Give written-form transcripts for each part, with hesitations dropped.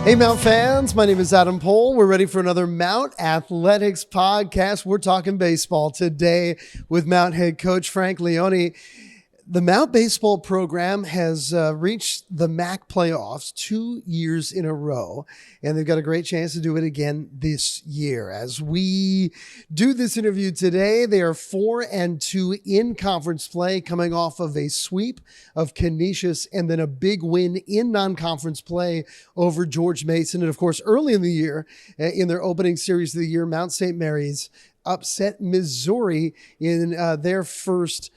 Hey, Mount fans, my name is Adam Pohl. We're ready for another Mount Athletics podcast. We're talking baseball today with Mount head coach Frank Leoni. The Mount baseball program has reached the MAC playoffs 2 years in a row, and they've got a great chance to do it again this year. As we do this interview today, they are 4-2 in conference play, coming off of a sweep of Canisius and then a big win in non-conference play over George Mason. And of course, early in the year, in their opening series of the year, Mount St. Mary's upset Missouri in their first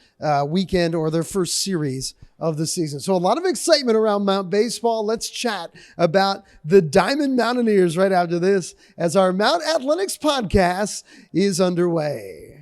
weekend or their first series of the season. So a lot of excitement around Mount baseball. Let's chat about the Diamond Mountaineers right after this as our Mount Athletics podcast is underway.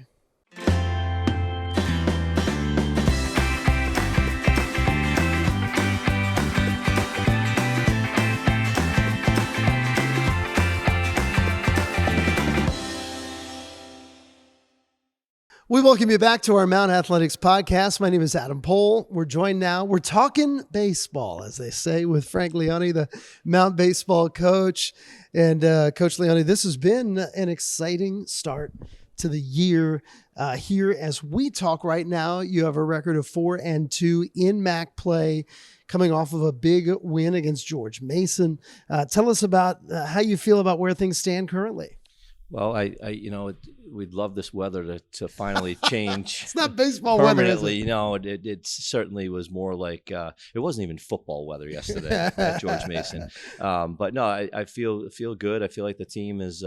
We welcome you back to our Mount Athletics podcast. My name is Adam Pohl. We're joined now. We're talking baseball, as they say, with Frank Leoni, the Mount baseball coach. And Coach Leoni, this has been an exciting start to the year. Here as we talk right now, you have a record of 4-2 in MAC play, coming off of a big win against George Mason. Tell us about how you feel about where things stand currently. Well, we'd love this weather to finally change. It's not baseball permanently. weather, is it? It certainly was more like it wasn't even football weather yesterday at George Mason. But no, I feel good. I feel like the team is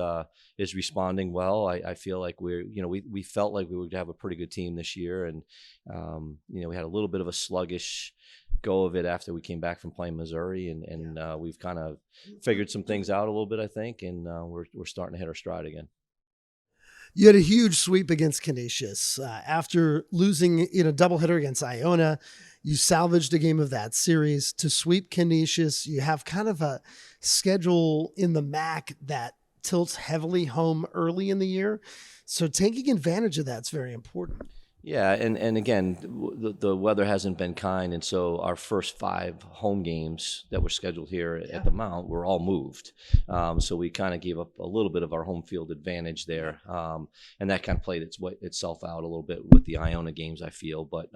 responding well. I feel like we felt like we would have a pretty good team this year, and we had a little bit of a sluggish go of it after we came back from playing Missouri, and we've kind of figured some things out a little bit, I think, and we're starting to hit our stride again. You had a huge sweep against Canisius. After losing in a doubleheader against Iona, you salvaged a game of that series. To sweep Canisius, you have kind of a schedule in the MAC that tilts heavily home early in the year. So taking advantage of that's very important. Yeah, and again, the weather hasn't been kind, and so our first 5 home games that were scheduled here at the Mount were all moved. So we kind of gave up a little bit of our home field advantage there, and that kind of played itself out a little bit with the Iona games, I feel. But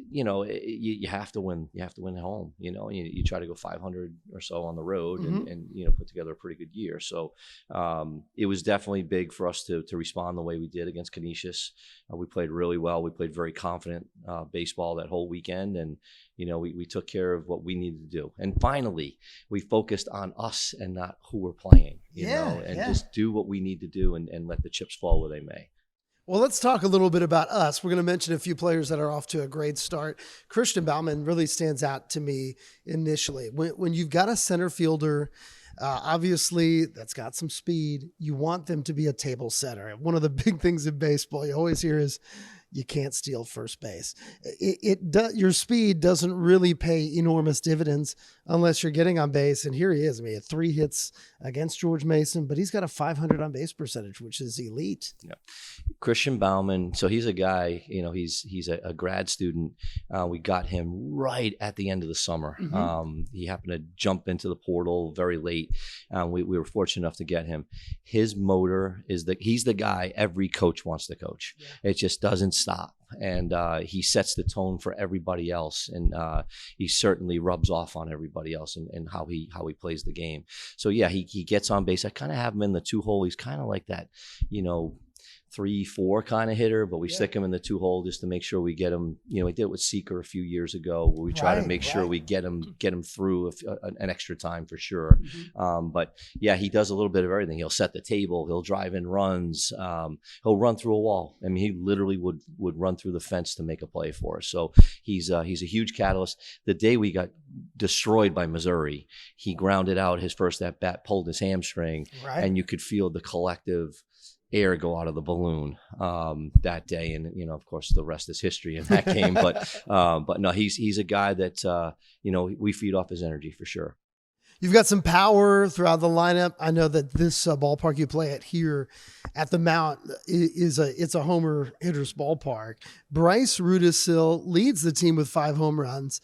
you have to win. You have to win at home. You try to go 500 or so on the road, and put together a pretty good year. So it was definitely big for us to respond the way we did against Canisius. We played really well. We played very confident baseball that whole weekend, and we took care of what we needed to do. And finally, we focused on us and not who we're playing. Just do what we need to do and let the chips fall where they may. Well, let's talk a little bit about us. We're going to mention a few players that are off to a great start. Christian Baumann really stands out to me initially. When you've got a center fielder, obviously that's got some speed, you want them to be a table setter. One of the big things in baseball you always hear is you can't steal first base. Your speed doesn't really pay enormous dividends unless you're getting on base. And here he is. I mean, he had 3 hits against George Mason, but he's got a 500 on base percentage, which is elite. Yeah. Christian Baumann. So he's a guy, he's a grad student. We got him right at the end of the summer. He happened to jump into the portal very late. We were fortunate enough to get him. His motor is he's the guy every coach wants to coach. Yeah. It just doesn't stop. And he sets the tone for everybody else, and he certainly rubs off on everybody else and how he plays the game. So yeah, he gets on base. I kind of have him in the 2-hole. He's kind of like that, 3-4 kind of hitter, but we stick him in the 2-hole just to make sure we get him. We did it with Seeker a few years ago, where we try to make sure we get him through an extra time for sure. But yeah, he does a little bit of everything. He'll set the table. He'll drive in runs. He'll run through a wall. I mean, he literally would run through the fence to make a play for us. So he's a huge catalyst. The day we got destroyed by Missouri, he grounded out his first at bat, pulled his hamstring, and you could feel the collective air go out of the balloon that day, and of course the rest is history in that game. But no, he's a guy that we feed off his energy for sure. You've got some power throughout the lineup. I know that this ballpark you play at here at the Mount it's a homer hitter's ballpark. Bryce Rudisil leads the team with 5 home runs.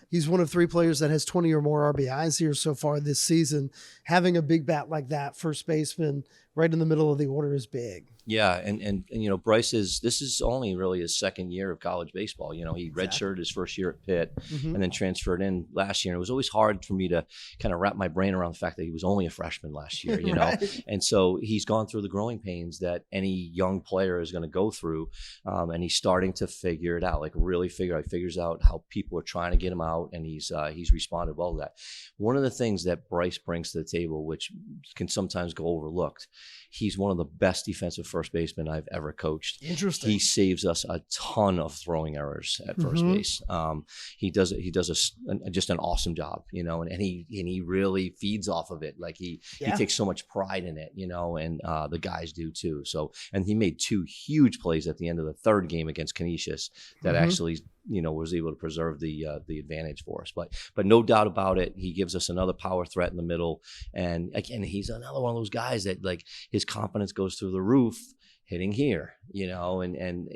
He's one of 3 players that has 20 or more RBIs here so far this season. Having a big bat like that, first baseman, right in the middle of the order is big. Yeah, and Bryce this is only really his second year of college baseball. He redshirted his first year at Pitt and then transferred in last year. And it was always hard for me to kind of wrap my brain around the fact that he was only a freshman last year, Right. And so he's gone through the growing pains that any young player is going to go through. And he's starting to figure it out, figures out how people are trying to get him out, and he's responded well to that. One of the things that Bryce brings to the table, which can sometimes go overlooked, he's one of the best defensive first basemen I've ever coached. Interesting. He saves us a ton of throwing errors at first base. He does just an awesome job, and he really feeds off of it. Like he takes so much pride in it, and the guys do too. So, and he made 2 huge plays at the end of the 3rd game against Canisius that actually was able to preserve the advantage for us. But no doubt about it, he gives us another power threat in the middle. And again, he's another one of those guys that like his confidence goes through the roof hitting here, and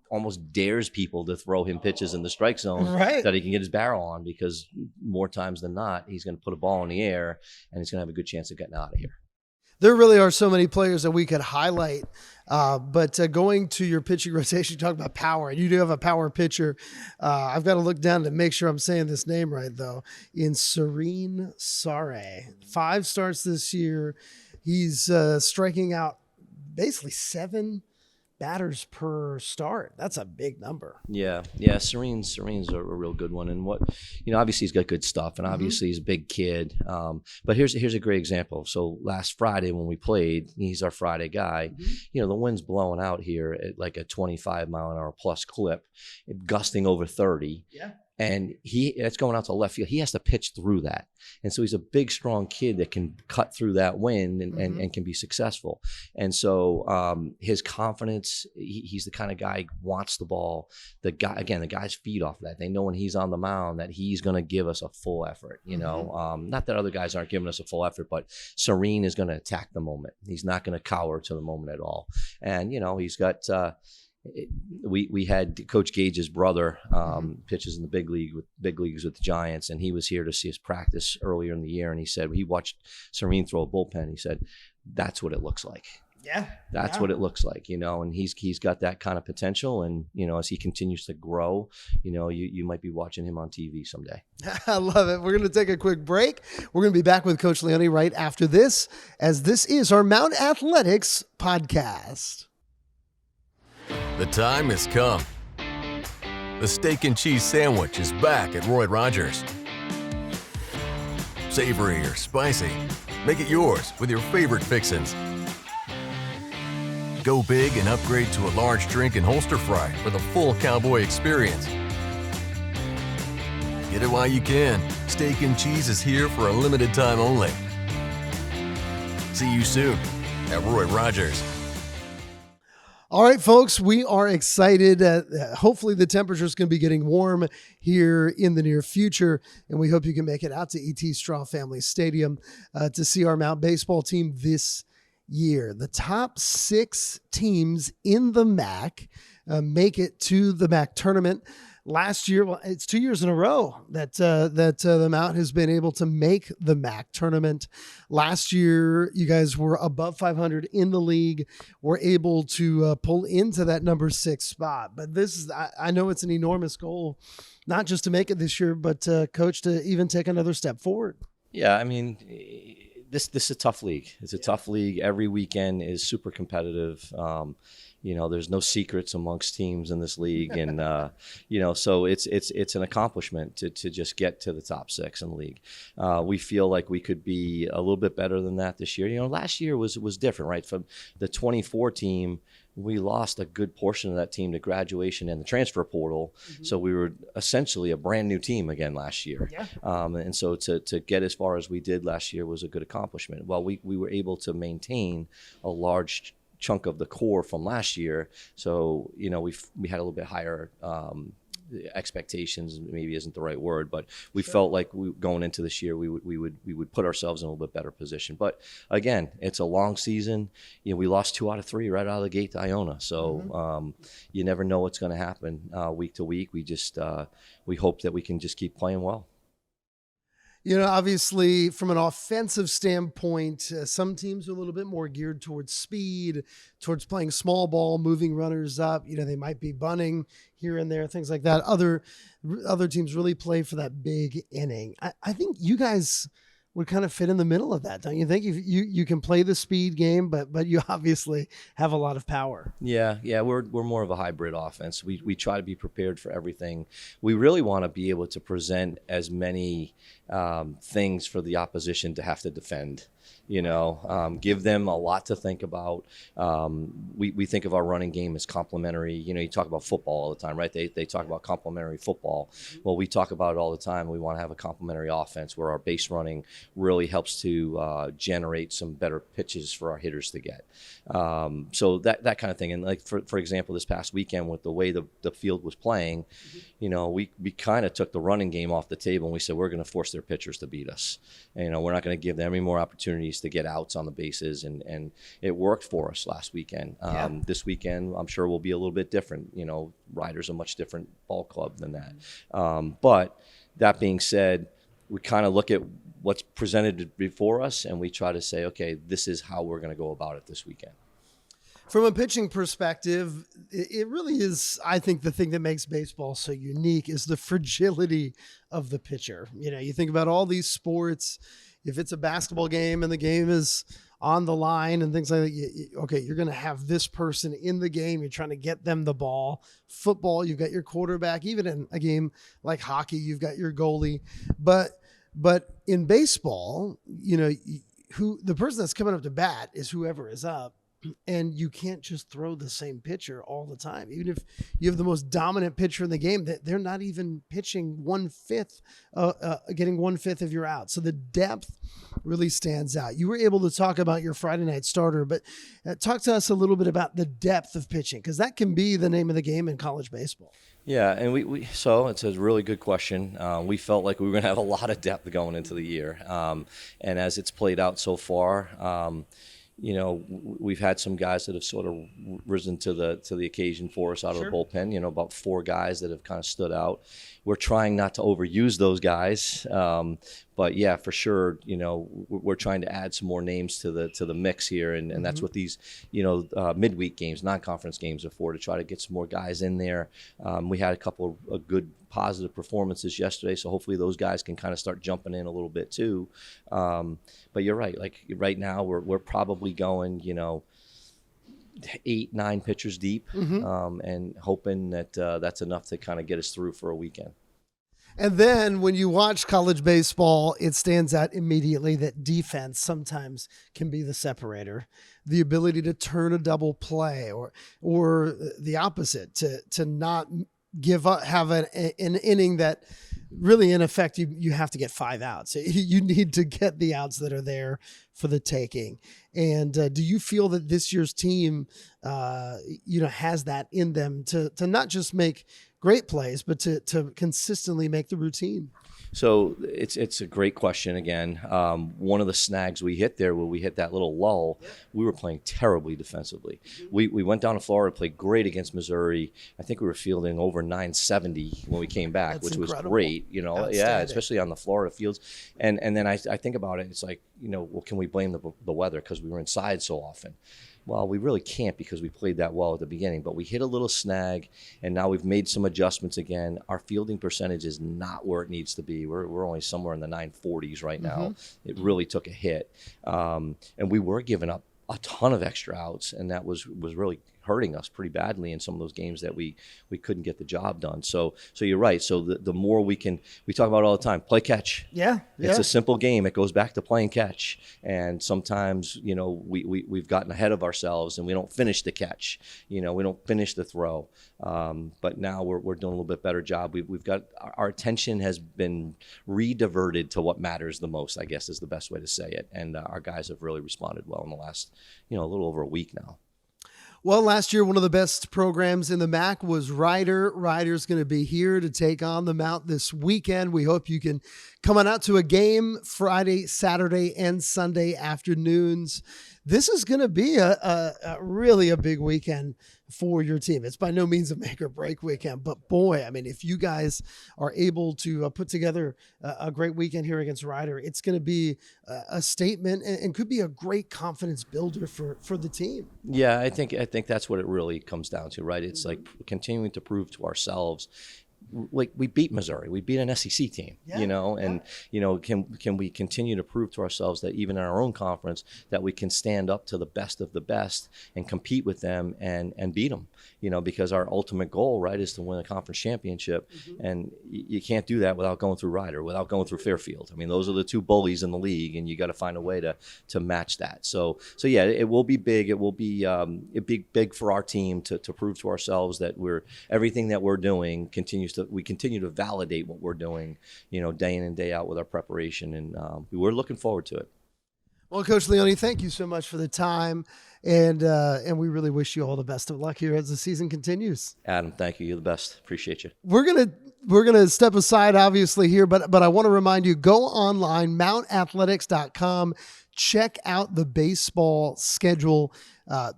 almost dares people to throw him pitches in the strike zone that he can get his barrel on, because more times than not, he's going to put a ball in the air and he's going to have a good chance of getting out of here. There really are so many players that we could highlight. But going to your pitching rotation, you talk about power, and you do have a power pitcher. I've got to look down to make sure I'm saying this name right, though. In Serene Sare, 5 starts this year. He's striking out basically 7 batters per start. That's a big number. Yeah. Serene's a real good one. And obviously he's got good stuff, and obviously he's a big kid. But here's a great example. So last Friday when we played, he's our Friday guy. The wind's blowing out here at like a 25 mile an hour plus clip, gusting over 30. Yeah. And it's going out to left field. He has to pitch through that. And so he's a big, strong kid that can cut through that wind and can be successful. And so his confidence, he's the kind of guy who wants the ball. The guys feed off that. They know when he's on the mound that he's going to give us a full effort. Not that other guys aren't giving us a full effort, but Serene is going to attack the moment. He's not going to cower to the moment at all. And, he's got... we had Coach Gage's brother pitches in the big leagues with the Giants, and he was here to see us practice earlier in the year, and he said he watched Serene throw a bullpen. He said that's what it looks like. That's what it looks like, and he's got that kind of potential, and as he continues to grow, you might be watching him on TV someday. I love it. We're going to take a quick break. We're going to be back with Coach Leoni right after this, as this is our Mount Athletics podcast. The time has come. The steak and cheese sandwich is back at Roy Rogers. Savory or spicy, make it yours with your favorite fixins. Go big and upgrade to a large drink and holster fry for the full cowboy experience. Get it while you can. Steak and cheese is here for a limited time only. See you soon at Roy Rogers. All right, folks, we are excited. Hopefully the temperature is going to be getting warm here in the near future, and we hope you can make it out to E.T. Straw Family Stadium to see our Mount baseball team this year. The top 6 teams in the MAC make it to the MAC tournament. Last year, well, it's 2 years in a row that the Mount has been able to make the MAC tournament. Last year, you guys were above 500 in the league, were able to pull into that number 6 spot. But this is, I know it's an enormous goal, not just to make it this year, but Coach, to even take another step forward. Yeah, I mean, this is a tough league. It's a tough league. Every weekend is super competitive. There's no secrets amongst teams in this league, and so it's an accomplishment to just get to the top 6 in the league. We feel like we could be a little bit better than that this year. Last year was different, right? From the 24 team, we lost a good portion of that team to graduation and the transfer portal. So we were essentially a brand new team again last year. And so to get as far as we did last year was a good accomplishment. Well, we were able to maintain a large chunk of the core from last year. So, we had a little bit higher expectations maybe isn't the right word, but we felt like going into this year we would put ourselves in a little bit better position. But again, it's a long season. We lost 2 out of 3 right out of the gate to Iona, so you never know what's going to happen week to week. We just we hope that we can just keep playing well. Obviously, from an offensive standpoint, some teams are a little bit more geared towards speed, towards playing small ball, moving runners up. They might be bunting here and there, things like that. Other teams really play for that big inning. I think you guys would kind of fit in the middle of that, don't you think? You can play the speed game, but you obviously have a lot of power. Yeah, we're more of a hybrid offense. We try to be prepared for everything. We really want to be able to present as many things for the opposition to have to defend. Give them a lot to think about. We think of our running game as complementary. You talk about football all the time, right? They talk about complementary football. Well, we talk about it all the time. We want to have a complementary offense where our base running really helps to generate some better pitches for our hitters to get. So that kind of thing. And like for example, this past weekend with the way the field was playing, we kind of took the running game off the table and we said we're going to force their pitchers to beat us. And, we're not going to give them any more opportunities to get outs on the bases, and it worked for us last weekend. This weekend, I'm sure will be a little bit different. Ryder's a much different ball club than that. But that being said, we kind of look at what's presented before us, and we try to say, okay, this is how we're going to go about it this weekend. From a pitching perspective, it really is, I think, the thing that makes baseball so unique is the fragility of the pitcher. You think about all these sports. If it's a basketball game and the game is on the line and things like that, okay, you're going to have this person in the game. You're trying to get them the ball. Football, you've got your quarterback. Even in a game like hockey, you've got your goalie. But in baseball, who the person that's coming up to bat is whoever is up. And you can't just throw the same pitcher all the time. Even if you have the most dominant pitcher in the game, they're not even pitching 1/5, getting 1/5 of your out. So the depth really stands out. You were able to talk about your Friday night starter, but talk to us a little bit about the depth of pitching, because that can be the name of the game in college baseball. Yeah, and so it's a really good question. We felt like we were going to have a lot of depth going into the year. And as it's played out so far, we've had some guys that have sort of risen to the occasion for us out of the bullpen. About 4 guys that have kind of stood out. We're trying not to overuse those guys, but yeah, for sure. We're trying to add some more names to the mix here, and that's what these midweek games, non-conference games are for, to try to get some more guys in there. We had a couple of good positive performances yesterday, so hopefully those guys can kind of start jumping in a little bit too. But you're right. Like right now, we're probably going 8-9 pitchers deep, and hoping that that's enough to kind of get us through for a weekend. And then when you watch college baseball, it stands out immediately that defense sometimes can be the separator. The ability to turn a double play, or the opposite, to not give up, have an inning that really, in effect, you have to get 5 outs. You need to get the outs that are there for the taking. And do you feel that this year's team, has that in them to not just make great plays, but to consistently make the routine? So it's a great question again. One of the snags we hit there, where we hit that little lull, we were playing terribly defensively. We went down to Florida, played great against Missouri. I think we were fielding over 970 when we came back, which incredible. Was great. Yeah, especially on the Florida fields. And then I think about it, it's like, well, can we blame the weather because we were inside so often? Well, we really can't, because we played that well at the beginning, but we hit a little snag, and now we've made some adjustments again. Our fielding percentage is not where it needs to be. We're only somewhere in the 940s right now. It really took a hit. And we were giving up a ton of extra outs, and that was really hurting us pretty badly in some of those games that we couldn't get the job done. So you're right. So the more we talk about it all the time, play catch. Yeah. It's a simple game. It goes back to playing catch. And sometimes, we've gotten ahead of ourselves and we don't finish the catch. We don't finish the throw. But now we're doing a little bit better job. We've got, our attention has been re-diverted to what matters the most, I guess is the best way to say it. And our guys have really responded well in the last, a little over a week now. Well, last year, one of the best programs in the MAC was Ryder. Ryder's going to be here to take on the Mount this weekend. We hope you can come on out to a game Friday, Saturday, and Sunday afternoons. This is going to be a really a big weekend for your team. It's by no means a make or break weekend, but boy, I mean, if you guys are able to put together a great weekend here against Ryder, it's going to be a statement and could be a great confidence builder for the team. Yeah, I think that's what it really comes down to, right? It's like continuing to prove to ourselves. Like we beat Missouri, we beat an SEC team, can we continue to prove to ourselves that even in our own conference that we can stand up to the best of the best and compete with them and beat them, because our ultimate goal, right, is to win a conference championship. And you can't do that without going through Ryder, without going through Fairfield. I mean, those are the two bullies in the league, and you got to find a way to match that. So yeah, it will be big. It will be big for our team to prove to ourselves that everything that we're doing we continue to validate what we're doing, day in and day out with our preparation, and we're looking forward to it. Well, Coach Leoni, thank you so much for the time, and we really wish you all the best of luck here as the season continues. Adam, thank you. You're the best. Appreciate you. We're gonna step aside, obviously, here, but I want to remind you: go online, mountathletics.com. Check out the baseball schedule.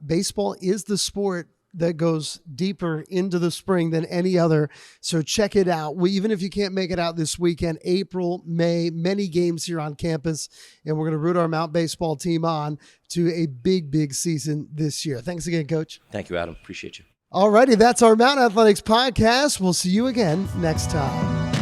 Baseball is the sport that goes deeper into the spring than any other. So check it out. Even if you can't make it out this weekend, April, May, many games here on campus, and we're going to root our Mount baseball team on to a big, big season this year. Thanks again, Coach. Thank you, Adam. Appreciate you. All righty, that's our Mount Athletics podcast. We'll see you again next time.